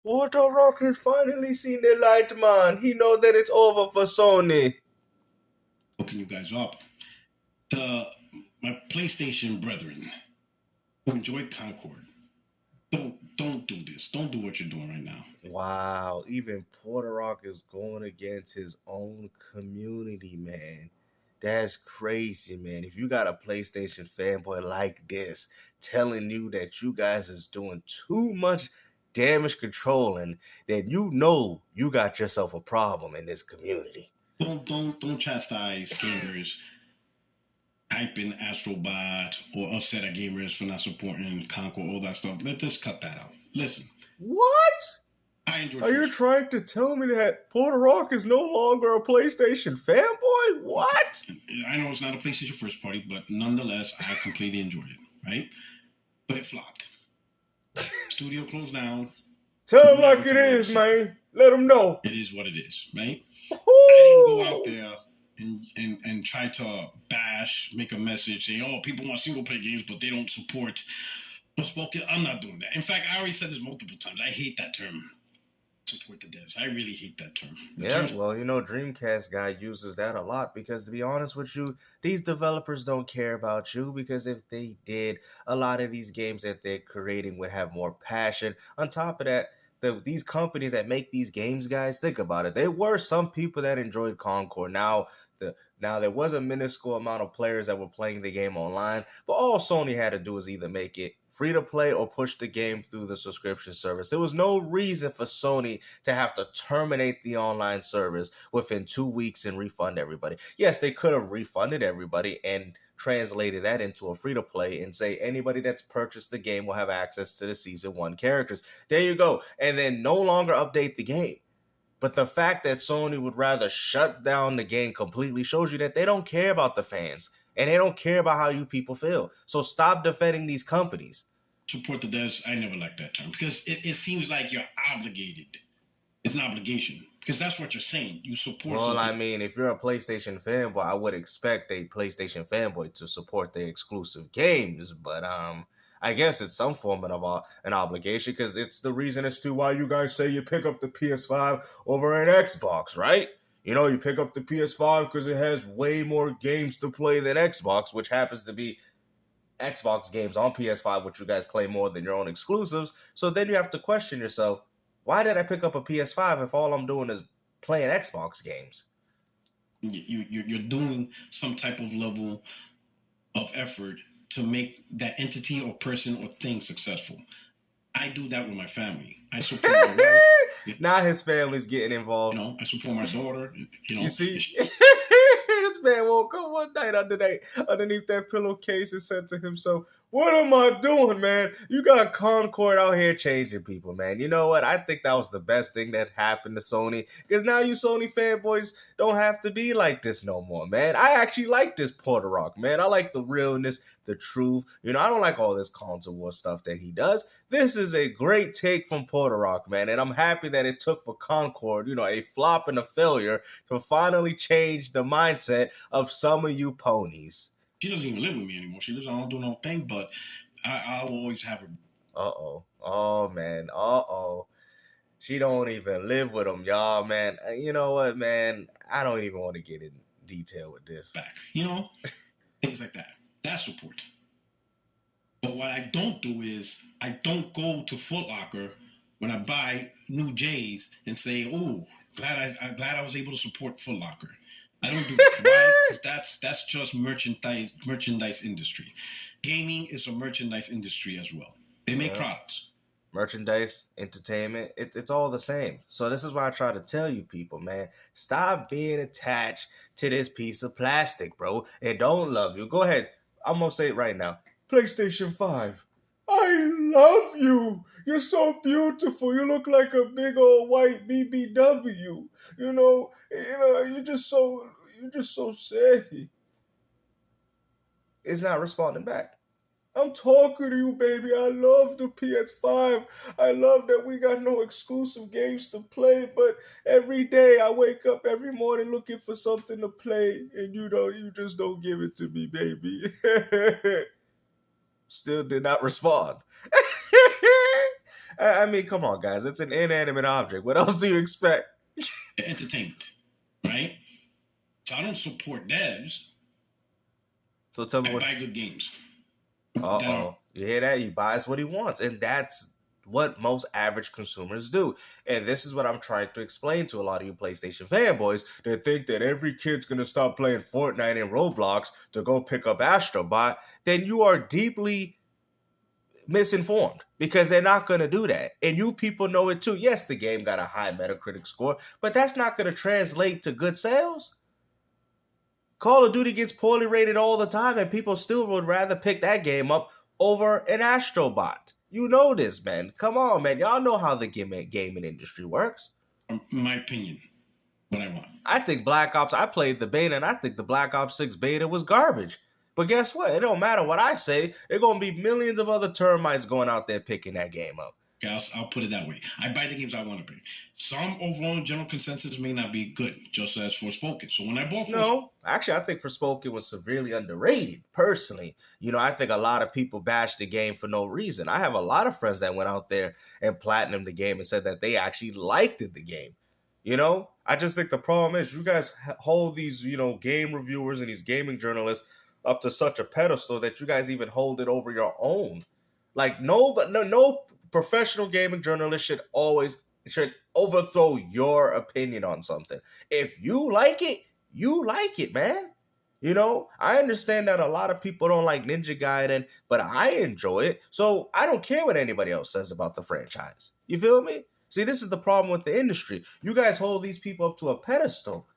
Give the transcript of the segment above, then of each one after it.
Porto Rock has finally seen the light, man. He know that it's over for Sony. Hooking you guys up. To my PlayStation brethren who enjoy Concord, don't do this. Don't do what you're doing right now. Wow, even Porto Rock is going against his own community, man. That's crazy, man. If you got a PlayStation fanboy like this telling you that you guys is doing too much damage controlling, then you know you got yourself a problem in this community. Don't chastise gamers hyping Astrobot or upset at gamers for not supporting Concord, all that stuff. Let us cut that out. Listen, What? I enjoyed Are you first. trying to tell me that Porto Rock is no longer a PlayStation fanboy? What? I know it's not a PlayStation first party, but nonetheless, I completely enjoyed it, right? But it flopped. Studio closed down. Tell him like it is, man. Let him know. It is what it is, right? I didn't go out there and try to bash, make a message, say, oh, people want single player games, but they don't support Forspoken. I'm not doing that. In fact, I already said this multiple times. I hate that term. Support the devs. I really hate that term. Well, Dreamcast guy uses that a lot because, to be honest with you, these developers don't care about you because if they did, a lot of these games that they're creating would have more passion. On top of that, these companies that make these games, guys, think about it. There were some people that enjoyed Concord. Now there was a minuscule amount of players that were playing the game online, but all Sony had to do was either make it free to play or push the game through the subscription service. There was no reason for Sony to have to terminate the online service within 2 weeks and refund everybody. Yes, they could have refunded everybody and translated that into a free to play and say anybody that's purchased the game will have access to the season 1 characters. There you go. And then no longer update the game. But the fact that Sony would rather shut down the game completely shows you that they don't care about the fans and they don't care about how you people feel. So stop defending these companies. Support the devs. I never liked that term because it seems like you're obligated. It's an obligation because that's what you're saying. You support. Well, something. I mean, if you're a PlayStation fanboy, I would expect a PlayStation fanboy to support their exclusive games, but I guess it's some form of an obligation because it's the reason as to why you guys say you pick up the PS5 over an Xbox, right? You pick up the PS5 because it has way more games to play than Xbox, which happens to be Xbox games on PS5, which you guys play more than your own exclusives. So then you have to question yourself, why did I pick up a PS5 if all I'm doing is playing Xbox games? You're doing some type of level of effort to make that entity or person or thing successful. I do that with my family. I support my wife. Now his family's getting involved. I support my daughter. You see? This man woke up one night underneath that pillowcase and said to himself, what am I doing, man? You got Concord out here changing people, man. You know what? I think that was the best thing that happened to Sony. Because now you Sony fanboys don't have to be like this no more, man. I actually like this Porto Rock, man. I like the realness, the truth. I don't like all this console war stuff that he does. This is a great take from Porto Rock, man. And I'm happy that it took for Concord, a flop and a failure to finally change the mindset of some of you ponies. She doesn't even live with me anymore. She lives on doing her own thing, but I'll always have her. Uh-oh. Oh, man. Uh-oh. She don't even live with him, y'all, man. You know what, man? I don't even want to get in detail with this. Back. Things like that. That's support. But what I don't do is I don't go to Foot Locker when I buy new J's and say, "Oh, glad I was able to support Foot Locker." I don't do that. Why? Because that's just merchandise industry. Gaming is a merchandise industry as well. They make products. Merchandise, entertainment, it's all the same. So this is why I try to tell you people, man, stop being attached to this piece of plastic, bro. It don't love you. Go ahead. I'm going to say it right now. PlayStation 5. I love you. You're so beautiful. You look like a big old white BBW. You're just so sexy. It's not responding back. I'm talking to you, baby. I love the PS5. I love that we got no exclusive games to play, but every day I wake up every morning looking for something to play, and you just don't give it to me, baby. Still did not respond. I mean, come on, guys. It's an inanimate object. What else do you expect? Entertainment, right? So I don't support devs. So tell me I what. buy good games. Uh-oh. You hear that? He buys what he wants. And that's what most average consumers do. And this is what I'm trying to explain to a lot of you PlayStation fanboys that think that every kid's going to stop playing Fortnite and Roblox to go pick up Astrobot. Then you are deeply misinformed because they're not going to do that. And you people know it too. Yes, the game got a high Metacritic score, but that's not going to translate to good sales. Call of Duty gets poorly rated all the time, and people still would rather pick that game up over an Astrobot. You know this, man. Come on, man. Y'all know how the gaming industry works. My opinion, what I want. I think Black Ops, I played the beta, and I think the Black Ops 6 beta was garbage. But guess what? It don't matter what I say. There are going to be millions of other termites going out there picking that game up. Okay, I'll put it that way. I buy the games I want to play. Some overall general consensus may not be good, just as Forspoken. So when I bought No, actually, I think Forspoken was severely underrated, personally. You know, I think a lot of people bashed the game for no reason. I have a lot of friends that went out there and platinumed the game and said that they actually liked the game. You know, I just think the problem is you guys hold these, game reviewers and these gaming journalists up to such a pedestal that you guys even hold it over your own. Like, no professional gaming journalist should overthrow your opinion on something. If you like it, man. You know, I understand that a lot of people don't like Ninja Gaiden, but I enjoy it. So I don't care what anybody else says about the franchise. You feel me? See, this is the problem with the industry. You guys hold these people up to a pedestal.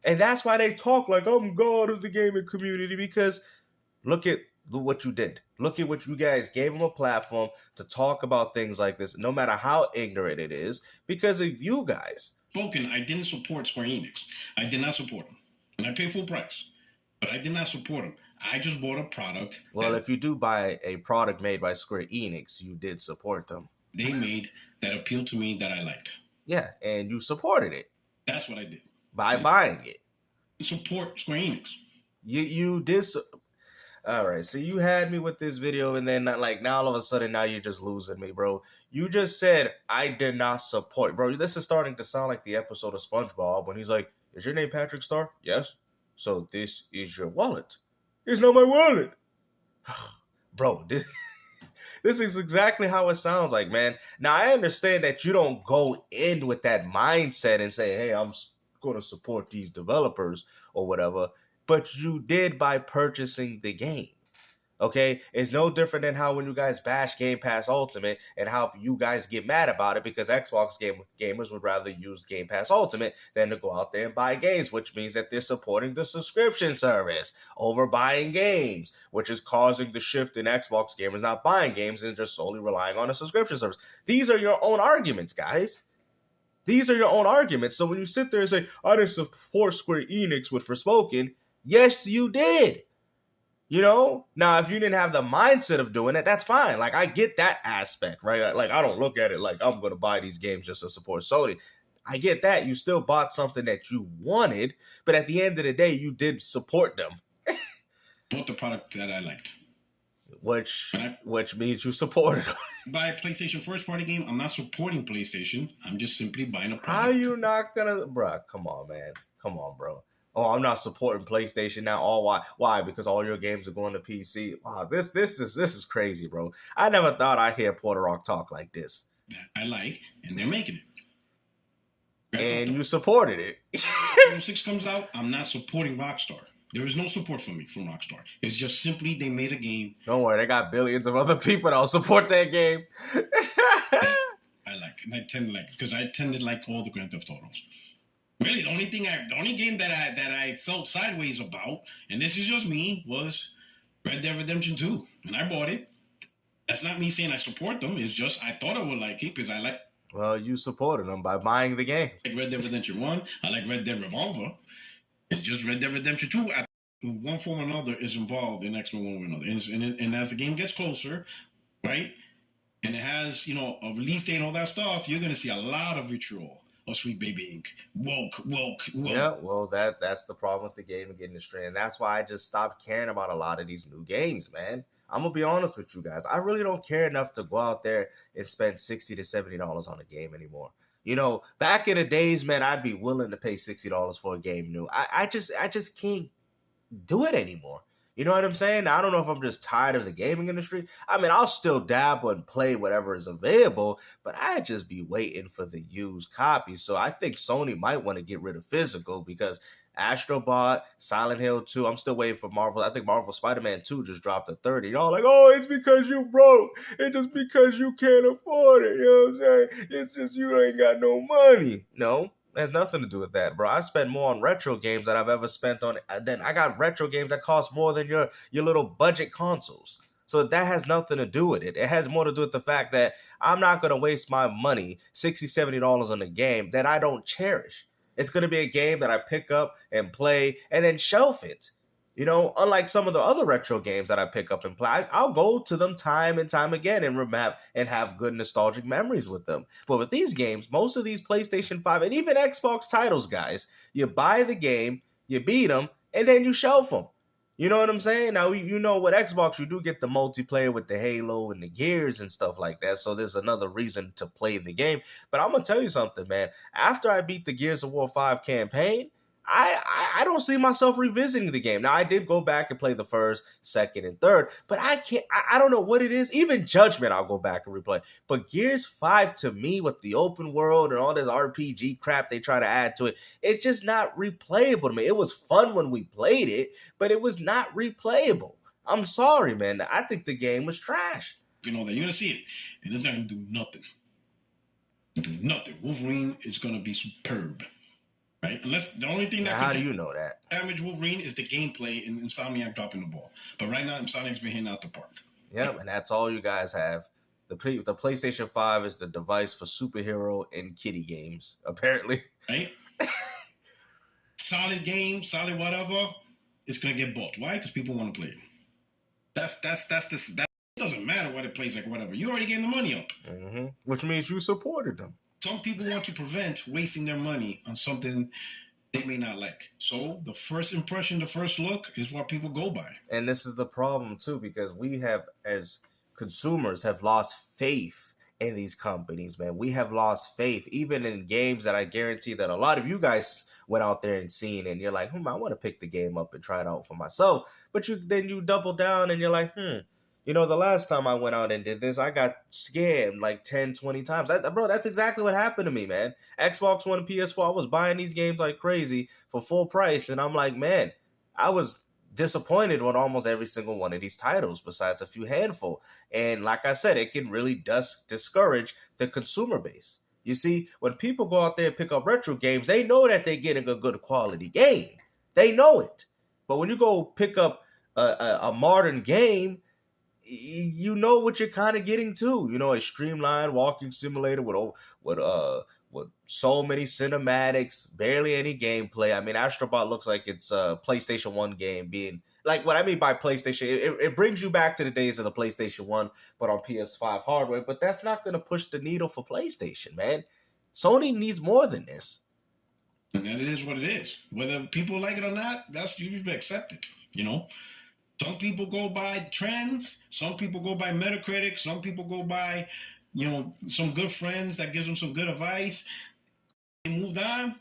And that's why they talk like, I'm God of the gaming community, because look at what you did. Look at what you guys gave them a platform to talk about things like this, no matter how ignorant it is, because of you guys. I didn't support Square Enix. I did not support them. And I paid full price. But I did not support them. I just bought a product. Well, if you do buy a product made by Square Enix, you did support them. They made that appealed to me that I liked. Yeah, and you supported it. That's what I did. By buying it. Support Square Enix. You did. All right, so you had me with this video, and then now all of a sudden now you're just losing me, bro. You just said I did not support, bro. This is starting to sound like the episode of SpongeBob when he's like, "Is your name Patrick Star?" Yes. So this is your wallet. It's not my wallet, bro. This is exactly how it sounds like, man. Now I understand that you don't go in with that mindset and say, "Hey, I'm going to support these developers or whatever." But you did by purchasing the game. Okay? It's no different than how when you guys bash Game Pass Ultimate and how you guys get mad about it because Xbox gamers would rather use Game Pass Ultimate than to go out there and buy games, which means that they're supporting the subscription service over buying games, which is causing the shift in Xbox gamers not buying games and just solely relying on a subscription service. These are your own arguments, guys. These are your own arguments. So when you sit there and say, I didn't support Square Enix with Forspoken, yes, you did. You know? Now, if you didn't have the mindset of doing it, that's fine. Like, I get that aspect, right? Like, I don't look at it like I'm going to buy these games just to support Sony. I get that. You still bought something that you wanted, but at the end of the day, you did support them. Bought the product that I liked. Which means you supported them. Buy a PlayStation first-party game. I'm not supporting PlayStation. I'm just simply buying a product. How are you not going to... Bruh, come on, man. Come on, bro. Oh, I'm not supporting PlayStation now. Oh, why? Why? Because all your games are going to PC. Wow, this is crazy, bro. I never thought I'd hear Porto Rock talk like this. That I like, and they're making it. And you supported it. When 6 comes out, I'm not supporting Rockstar. There is no support for me from Rockstar. It's just simply they made a game. Don't worry, they got billions of other people that'll support that game. I like, and I tend to like, because I tend to like all the Grand Theft Autos. Really, the only game that I felt sideways about, and this is just me, was Red Dead Redemption 2, and I bought it. That's not me saying I support them. It's just I thought I would like it because I like. Well, you supported them by buying the game. I like Red Dead Redemption 1. I like Red Dead Revolver. It's just Red Dead Redemption 2. In one form or another is involved in X-Men one way or another. And as the game gets closer, right, and it has a release date and all that stuff, you're gonna see a lot of vitriol. Oh, Sweet Baby Inc. Woke. Yeah, well, that's the problem with the gaming industry, and that's why I just stopped caring about a lot of these new games, man. I'm gonna be honest with you guys. I really don't care enough to go out there and spend $60 to $70 on a game anymore. Back in the days, man, I'd be willing to pay $60 for a game new. I just can't do it anymore. You know what I'm saying? I don't know if I'm just tired of the gaming industry. I mean, I'll still dabble and play whatever is available, but I'd just be waiting for the used copies. So I think Sony might want to get rid of physical because Astrobot, Silent Hill 2, I'm still waiting for Marvel. I think Marvel Spider-Man 2 just dropped to 30. Y'all like, oh, it's because you broke. It's just because you can't afford it. You know what I'm saying? It's just you ain't got no money. No, it has nothing to do with that, bro. I spend more on retro games than I've ever spent on. Then I got retro games that cost more than your little budget consoles. So that has nothing to do with it. It has more to do with the fact that I'm not going to waste my money, $60, $70 on a game that I don't cherish. It's going to be a game that I pick up and play and then shelf it. Unlike some of the other retro games that I pick up and play, I'll go to them time and time again and have good nostalgic memories with them. But with these games, most of these PlayStation 5 and even Xbox titles, guys, you buy the game, you beat them, and then you shelf them. You know what I'm saying? Now, with Xbox, you do get the multiplayer with the Halo and the Gears and stuff like that. So there's another reason to play the game. But I'm going to tell you something, man. After I beat the Gears of War 5 campaign, I don't see myself revisiting the game. Now, I did go back and play the first, second, and third, but I can't. I don't know what it is. Even Judgment, I'll go back and replay. But Gears 5, to me, with the open world and all this RPG crap they try to add to it, it's just not replayable to me. It was fun when we played it, but it was not replayable. I'm sorry, man. I think the game was trash. That you're going to see it, and it's not going to do nothing. Do nothing. Wolverine is going to be superb. Right? Unless the only thing that how do you know that? Damage Wolverine is the gameplay and Insomniac dropping the ball. But right now, Insomniac's been hitting out the park. Yeah, and that's all you guys have. The PlayStation 5 is the device for superhero and kitty games, apparently. Right? Solid game, solid whatever. It's gonna get bought. Why? Because people want to play it. That doesn't matter what it plays like, whatever. You already gave the money up. Mm-hmm. Which means you supported them. Some people want to prevent wasting their money on something they may not like. So the first impression, the first look is what people go by. And this is the problem too, because we have, as consumers, have lost faith in these companies, man. We have lost faith, even in games that I guarantee that a lot of you guys went out there and seen, and you're like, I want to pick the game up and try it out for myself. But then you double down and you're like, the last time I went out and did this, I got scammed like 10, 20 times. Bro, that's exactly what happened to me, man. Xbox One and PS4, I was buying these games like crazy for full price. And I'm like, man, I was disappointed with almost every single one of these titles besides a few handful. And like I said, it can really discourage the consumer base. You see, when people go out there and pick up retro games, they know that they're getting a good quality game. They know it. But when you go pick up a modern game, you know what you're kind of getting to. A streamlined walking simulator with so many cinematics, barely any gameplay. I mean, Astrobot looks like it's a PlayStation 1 game being like, what I mean by PlayStation, it brings you back to the days of the PlayStation 1, but on PS5 hardware. But that's not going to push the needle for PlayStation, man. Sony needs more than this. And it is what it is. Whether people like it or not, that's usually accepted, Some people go by trends. Some people go by Metacritic. Some people go by, some good friends that gives them some good advice. They moved on,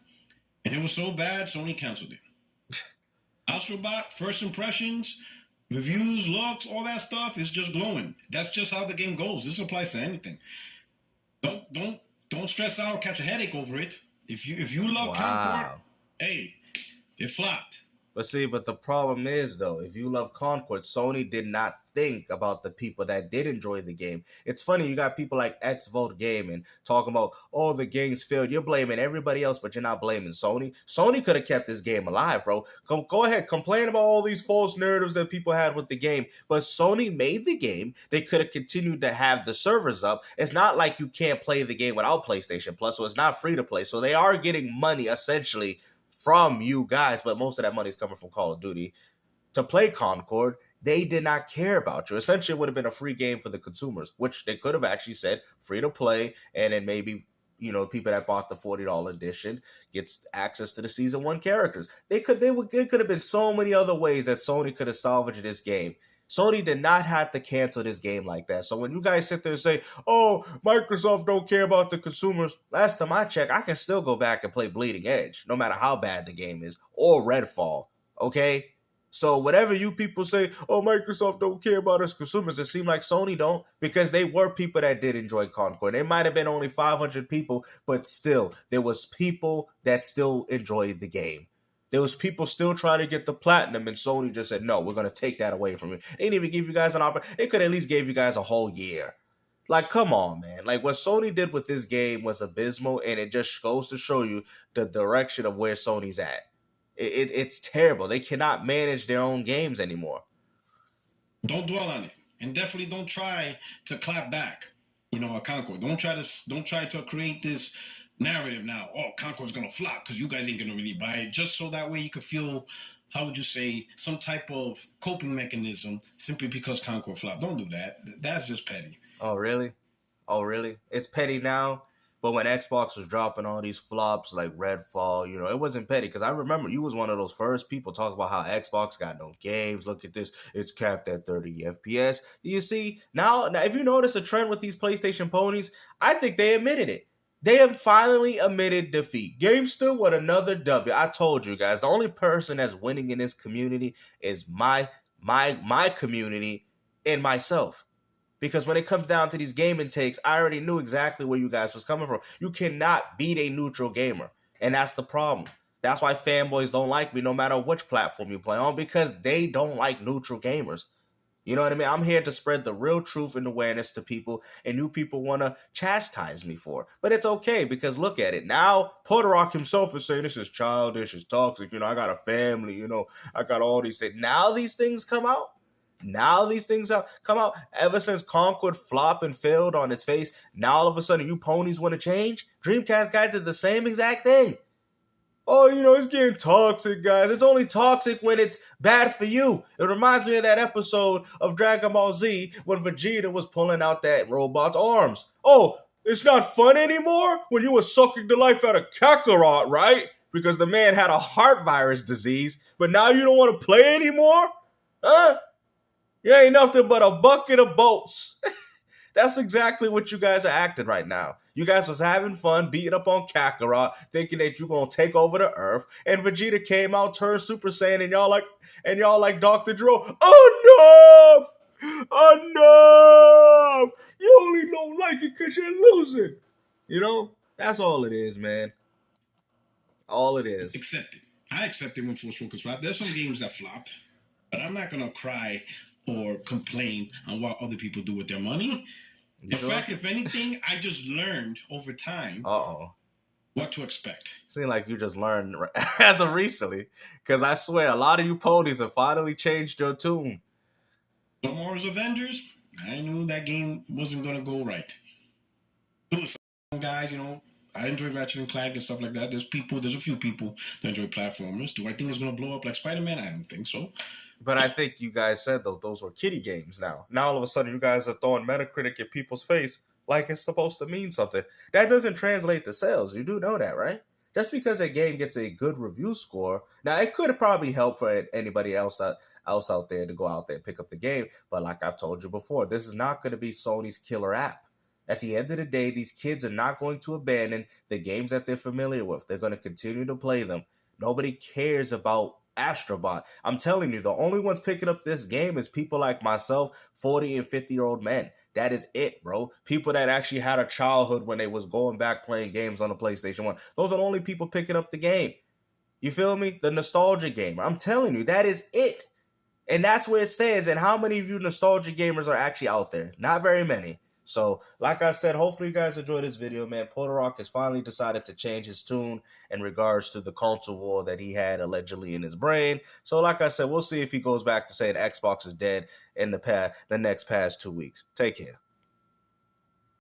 and it was so bad, Sony canceled it. Astrobot, first impressions, reviews, looks, all that stuff is just glowing. That's just how the game goes. This applies to anything. Don't stress out, catch a headache over it. If you love Concord, hey, it flopped. But the problem is, though, if you love Concord, Sony did not think about the people that did enjoy the game. It's funny, you got people like X-Vote Gaming talking about, oh, the game's failed. You're blaming everybody else, but you're not blaming Sony. Sony could have kept this game alive, bro. Go ahead, complain about all these false narratives that people had with the game, but Sony made the game. They could have continued to have the servers up. It's not like you can't play the game without PlayStation Plus, so it's not free to play. So they are getting money, essentially, from you guys, but most of that money is coming from Call of Duty. To play Concord, they did not care about you. Essentially, it would have been a free game for the consumers, which they could have actually said free to play, and then maybe, people that bought the $40 edition gets access to the Season 1 characters. There could have been so many other ways that Sony could have salvaged this game. Sony did not have to cancel this game like that. So when you guys sit there and say, "Oh, Microsoft don't care about the consumers," last time I checked, I can still go back and play Bleeding Edge, no matter how bad the game is, or Redfall. Okay? So whatever you people say, "Oh, Microsoft don't care about us consumers," it seemed like Sony don't, because they were people that did enjoy Concord. They might have been only 500 people, but still, there was people that still enjoyed the game. There was people still trying to get the platinum, and Sony just said, "No, we're going to take that away from you." They didn't even give you guys an opportunity. They could at least give you guys a whole year. Like, come on, man. Like, what Sony did with this game was abysmal, and it just goes to show you the direction of where Sony's at. It's terrible. They cannot manage their own games anymore. Don't dwell on it, and definitely don't try to clap back. A Concord. Don't try to create this narrative now. Oh, Concord's gonna flop because you guys ain't gonna really buy it. Just so that way you could feel, how would you say, some type of coping mechanism simply because Concord flopped. Don't do that. That's just petty. Oh, really? It's petty now. But when Xbox was dropping all these flops like Redfall, it wasn't petty, because I remember you was one of those first people talking about how Xbox got no games. Look at this. It's capped at 30 FPS. You see, now if you notice a trend with these PlayStation ponies, I think they admitted it. They have finally admitted defeat. GameStop with another W. I told you guys, the only person that's winning in this community is my community and myself. Because when it comes down to these gaming takes, I already knew exactly where you guys was coming from. You cannot beat a neutral gamer. And that's the problem. That's why fanboys don't like me no matter which platform you play on, because they don't like neutral gamers. You know what I mean? I'm here to spread the real truth and awareness to people, and you people want to chastise me for it. But it's okay, because look at it. Now, Porto Rock himself is saying this is childish, it's toxic, I got a family, I got all these things. Now these things come out. Ever since Concord flopped and failed on its face. Now all of a sudden you ponies want to change? Dreamcast guy did the same exact thing. Oh, it's getting toxic, guys. It's only toxic when it's bad for you. It reminds me of that episode of Dragon Ball Z when Vegeta was pulling out that robot's arms. Oh, it's not fun anymore when you were sucking the life out of Kakarot, right? Because the man had a heart virus disease, but now you don't want to play anymore? Huh? You ain't nothing but a bucket of boats. That's exactly what you guys are acting right now. You guys was having fun, beating up on Kakarot, thinking that you're gonna take over the Earth, and Vegeta came out, turned Super Saiyan, and y'all like Dr. Dro. Enough! You only don't like it because you're losing. That's all it is, man. All it is. Accept it. I accept it when Forspoken flopped. There's some games that flopped, but I'm not gonna cry or complain on what other people do with their money. In fact, if anything, I just learned over time what to expect. Seems like you just learned as of recently, because I swear a lot of you ponies have finally changed your tune. Tomorrow's Avengers, I knew that game wasn't going to go right. Some guys, I enjoy Ratchet and Clank and stuff like that. There's a few people that enjoy platformers. Do I think it's going to blow up like Spider-Man? I don't think so. But I think you guys said, though, those were kiddie games now. Now, all of a sudden, you guys are throwing Metacritic at people's face like it's supposed to mean something. That doesn't translate to sales. You do know that, right? Just because a game gets a good review score, now, it could probably help for anybody else out there to go out there and pick up the game. But like I've told you before, this is not going to be Sony's killer app. At the end of the day, these kids are not going to abandon the games that they're familiar with. They're going to continue to play them. Nobody cares about Astrobot. I'm telling you, the only ones picking up this game is people like myself, 40 and 50-year-old men. That is it, bro. People that actually had a childhood when they was going back playing games on the PlayStation 1. Those are the only people picking up the game. You feel me? The nostalgia gamer. I'm telling you, that is it. And that's where it stands. And how many of you nostalgia gamers are actually out there? Not very many. So, like I said, hopefully you guys enjoyed this video, man. Porto Rock has finally decided to change his tune in regards to the console war that he had allegedly in his brain. So, like I said, we'll see if he goes back to saying Xbox is dead in the next past 2 weeks. Take care.